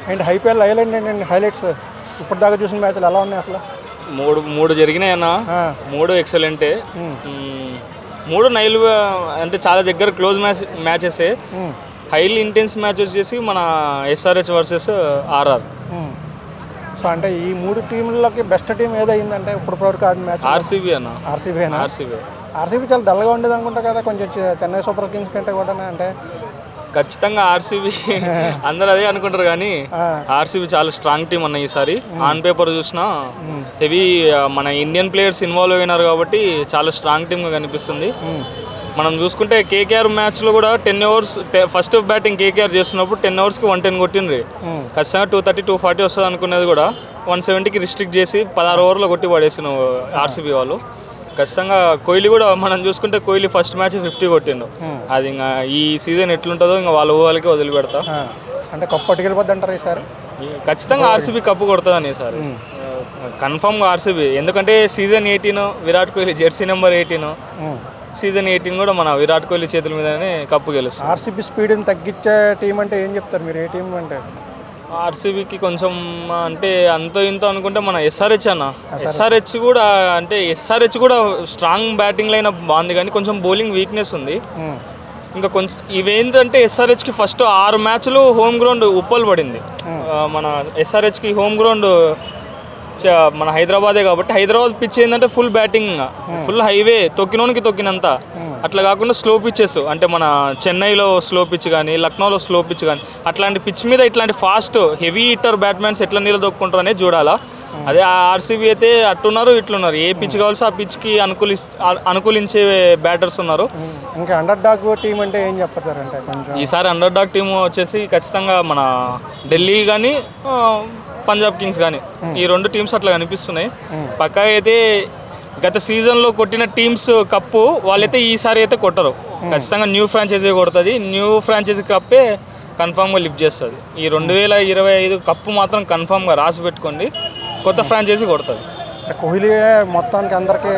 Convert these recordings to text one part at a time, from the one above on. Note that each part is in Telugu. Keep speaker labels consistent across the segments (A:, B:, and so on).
A: అండ్ ఐపీఎల్ హైలైట్స్ ఇప్పుడు దాకా చూసిన మ్యాచ్లు ఎలా ఉన్నాయి అసలు?
B: మూడు జరిగినాయన్నా. మూడు ఎక్సలెంటే. మూడు నైల్ అంటే చాలా దగ్గర close matches. Highly intense match వచ్చేసి మన ఎస్ఆర్హెచ్ వర్సెస్ ఆర్ఆర్.
A: సో అంటే ఈ మూడు టీంలకి బెస్ట్ టీం ఏదైందంటే ఇప్పటివరకు ఆడిన మ్యాచ్
B: ఆర్సీబీ అన్న.
A: ఆర్సీబీ చాలా డల్గా ఉండేది అనుకుంటా కదా, కొంచెం చెన్నై సూపర్ కింగ్స్ కంటే కూడా. అంటే
B: ఖచ్చితంగా ఆర్సీబీ అందరూ అదే అనుకుంటారు, కానీ ఆర్సీబీ చాలా స్ట్రాంగ్ టీం అన్న ఈసారి. ఆన్ పేపర్ చూసినా హెవీ మన ఇండియన్ ప్లేయర్స్ ఇన్వాల్వ్ అయినారు కాబట్టి చాలా స్ట్రాంగ్ టీమ్గా కనిపిస్తుంది. మనం చూసుకుంటే కేకేఆర్ మ్యాచ్లో కూడా 10 overs ఫస్ట్ బ్యాటింగ్ కేకేఆర్ చేస్తున్నప్పుడు 10 oversకి 110 కొట్టిండ్రి. ఖచ్చితంగా 230, 240 వస్తుంది అనుకునేది కూడా 170కి రిస్ట్రిక్ట్ చేసి 16 ఓవర్లో కొట్టి పడేసిన ఆర్సీబీ వాళ్ళు. ఖచ్చితంగా కోహ్లీ కూడా మనం చూసుకుంటే కోహ్లీ ఫస్ట్ మ్యాచ్ 50 కొట్టిండు. అది ఇంకా ఈ సీజన్ ఎట్లుంటుందో ఇంకా వాళ్ళ ఊహలకే వదిలిపెడతా.
A: అంటే కప్పు పట్టుకెళ్ళిపోద్ది అంటారు ఈసారి.
B: ఖచ్చితంగా ఆర్సీబీ కప్పు కొడుతుందని ఈసారి కన్ఫామ్గా ఆర్సీబీ. ఎందుకంటే season 18 Virat Kohli Jersey number 18, season 18 కూడా మన విరాట్ కోహ్లీ చేతుల మీదనే కప్పు గెలుస్తుంది.
A: ఆర్సీబీ స్పీడ్ని తగ్గించే టీం అంటే ఏం చెప్తారు మీరు? ఏ టీం అంటే?
B: ఆర్సీబీకి కొంచెం అంటే అంతో ఇంతో అనుకుంటే మన ఎస్ఆర్హెచ్ అన్న. ఎస్ఆర్హెచ్ కూడా స్ట్రాంగ్ బ్యాటింగ్ లైన్ బాగుంది, కానీ కొంచెం బౌలింగ్ వీక్నెస్ ఉంది. ఇంకా కొంచెం ఇవేంటంటే ఎస్ఆర్హెచ్కి ఫస్ట్ 6 మ్యాచ్లు హోమ్ గ్రౌండ్ ఉప్పల్ పడింది. మన ఎస్ఆర్హెచ్కి హోమ్ గ్రౌండ్ మన హైదరాబాదే కాబట్టి హైదరాబాద్ పిచ్ ఏంటంటే ఫుల్ బ్యాటింగ్, ఫుల్ హైవే, తొక్కినోనికి తొక్కినంత. అట్లా కాకుండా స్లో పిచ్చెస్ అంటే మన చెన్నైలో స్లో పిచ్ కానీ లక్నోలో స్లో పిచ్ కానీ అట్లాంటి పిచ్ మీద ఇట్లాంటి ఫాస్ట్ హెవీ హిట్టర్ బ్యాట్మెన్స్ ఎట్లా నిలదొక్కుంటారు అనేది చూడాలా. అదే ఆర్సీబీ అయితే అట్టున్నారు ఇట్లున్నారు, ఏ పిచ్ కావాల్సి ఆ పిచ్కి అనుకూలించే బ్యాటర్స్ ఉన్నారు.
A: ఇంకా అండర్ డాగ్ టీం అంటే ఏం చెప్తారంటే
B: ఈసారి అండర్ డాగ్ టీం వచ్చేసి ఖచ్చితంగా మన ఢిల్లీ కానీ పంజాబ్ కింగ్స్ కానీ ఈ 2 టీమ్స్ అట్లా కనిపిస్తున్నాయి. పక్కా అయితే గత సీజన్లో కొట్టిన టీమ్స్ కప్పు వాళ్ళైతే ఈసారి అయితే కొట్టరు. ఖచ్చితంగా న్యూ ఫ్రాంచైజీ కొడుతుంది. న్యూ ఫ్రాంచైజీ కప్పే కన్ఫామ్గా లిఫ్ట్ చేస్తుంది. ఈ 2025 కప్పు మాత్రం కన్ఫామ్గా రాసి పెట్టుకోండి, కొత్త ఫ్రాంచైజీ కొడుతుంది.
A: కోహ్లీ మొత్తానికి అందరికీ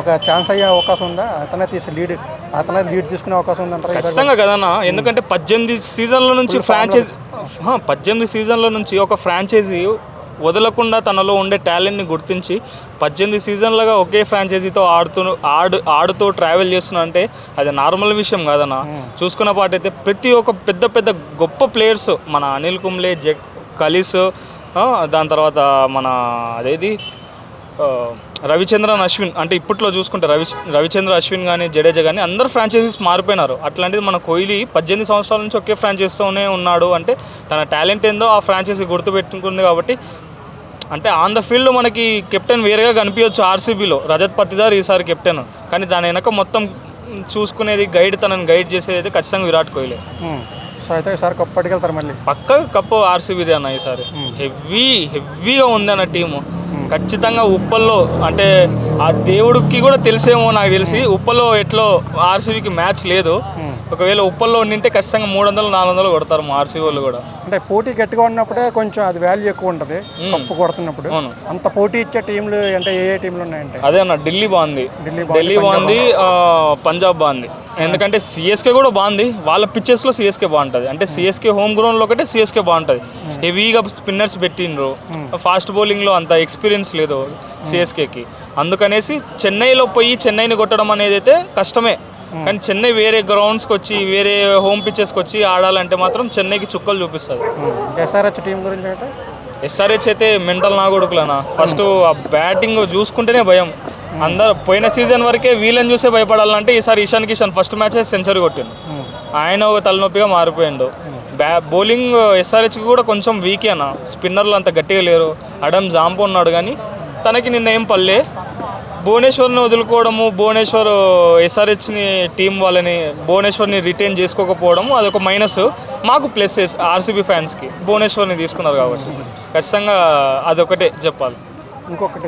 A: ఒక ఛాన్స్ అయ్యే అవకాశం ఉందా? అతనే లీడ్ తీసుకునే అవకాశం ఉందంటారా?
B: ఖచ్చితంగా కదన్నా. ఎందుకంటే 18 సీజన్ల నుంచి ఒక ఫ్రాంచైజీ వదలకుండా తనలో ఉండే టాలెంట్ని గుర్తించి 18 సీజన్లుగా ఒకే ఫ్రాంచైజీతో ఆడుతూ ట్రావెల్ చేస్తున్నా అంటే అది నార్మల్ విషయం కాదన్న. చూసుకున్న పాటైతే ప్రతి ఒక్క పెద్ద గొప్ప ప్లేయర్స్ మన అనిల్ కుంబ్లే, కలీస్, దాని తర్వాత మన అదేది రవిచంద్రన్ అశ్విన్, అంటే ఇప్పట్లో చూసుకుంటే రవిచంద్ర అశ్విన్ కానీ జడేజా కానీ అందరు ఫ్రాంచైజీస్ మారిపోయినారు. అట్లాంటిది మన కోహ్లీ 18 సంవత్సరాల నుంచి ఒకే ఫ్రాంచైజీతోనే ఉన్నాడు అంటే తన టాలెంట్ ఏందో ఆ ఫ్రాంచైజీ గుర్తుపెట్టుకుంది కాబట్టి. అంటే ఆన్ ద ఫీల్డ్ మనకి కెప్టెన్ వేరేగా కనిపించవచ్చు ఆర్సీబీలో, రజత్ పత్తిదార్ ఈసారి కెప్టెన్, కానీ దాని వెనక మొత్తం చూసుకునేది తనని గైడ్ చేసేది అయితే ఖచ్చితంగా విరాట్ కోహ్లీ.
A: సో అయితే ఈసారి కప్పు పట్టుకెళ్తారు మళ్ళీ?
B: పక్క కప్పు ఆర్సీబీదే అన్న. ఈసారి హెవీగా ఉంది అన్న టీము. ఖచ్చితంగా ఉప్పల్లో అంటే ఆ దేవుడికి కూడా తెలిసేమో నాకు తెలిసి, ఉప్పల్లో ఎట్లో ఆర్సీబీకి మ్యాచ్ లేదు. ఒకవేళ ఉప్పల్లో ఉండింటే ఖచ్చితంగా 300-400 కొడతారు మా ఆర్సీబీ వాళ్ళు కూడా.
A: అంటే పోటీ గట్టిగా ఉన్నప్పుడే కొంచెం అది వాల్యూ ఎక్కువ ఉంటుంది కప్పు కొడుతున్నప్పుడు. అంత పోటీ ఇచ్చే టీంలు అంటే ఏ టీంలు ఉన్నాయంటే?
B: అదే అన్న, ఢిల్లీ బాగుంది, పంజాబ్ బాగుంది. ఎందుకంటే సిఎస్కే కూడా బాగుంది. వాళ్ళ పిచ్చెస్లో సిఎస్కే బాగుంటుంది. అంటే సిఎస్కే హోమ్ గ్రౌండ్లో ఒకటే సిఎస్కే బాగుంటుంది. హెవీగా స్పిన్నర్స్ పెట్టిండ్రు, ఫాస్ట్ బౌలింగ్లో అంత ఎక్స్పీరియన్స్ లేదు సిఎస్కేకి. అందుకనేసి చెన్నైని కొట్టడం అనేది అయితే కష్టమే. కానీ చెన్నై వేరే గ్రౌండ్స్కి వచ్చి వేరే హోమ్ పిచ్చెస్కి వచ్చి ఆడాలంటే మాత్రం చెన్నైకి చుక్కలు చూపిస్తుంది.
A: ఎస్ఆర్హెచ్ టీం గురించి అంటే
B: ఎస్ఆర్హెచ్ అయితే మెంటల్ నా కొడుకులనా. ఫస్ట్ ఆ బ్యాటింగ్ చూసుకుంటేనే భయం. అందరు పోయిన సీజన్ వరకే వీళ్ళని చూసే భయపడాలంటే ఈసారి Ishan Kishan first match century కొట్టిండు. ఆయన ఒక తలనొప్పిగా మారిపోయిండు. బౌలింగ్ ఎస్ఆర్హెచ్కి కూడా కొంచెం వీకే అన్న. స్పిన్నర్లు అంత గట్టిగా లేరు. అడమ్ జాంపో ఉన్నాడు, కానీ తనకి నిన్న ఏం పల్లె. భువనేశ్వర్ని వదులుకోవడము, భువనేశ్వర్ ఎస్ఆర్హెచ్ని టీం వాళ్ళని భువనేశ్వర్ని రిటైన్ చేసుకోకపోవడం అదొక మైనస్. మాకు ప్లస్ ఆర్సీబీ ఫ్యాన్స్కి భువనేశ్వర్ని తీసుకున్నారు కాబట్టి ఖచ్చితంగా అదొకటే చెప్పాలి.
A: ఇంకొకటి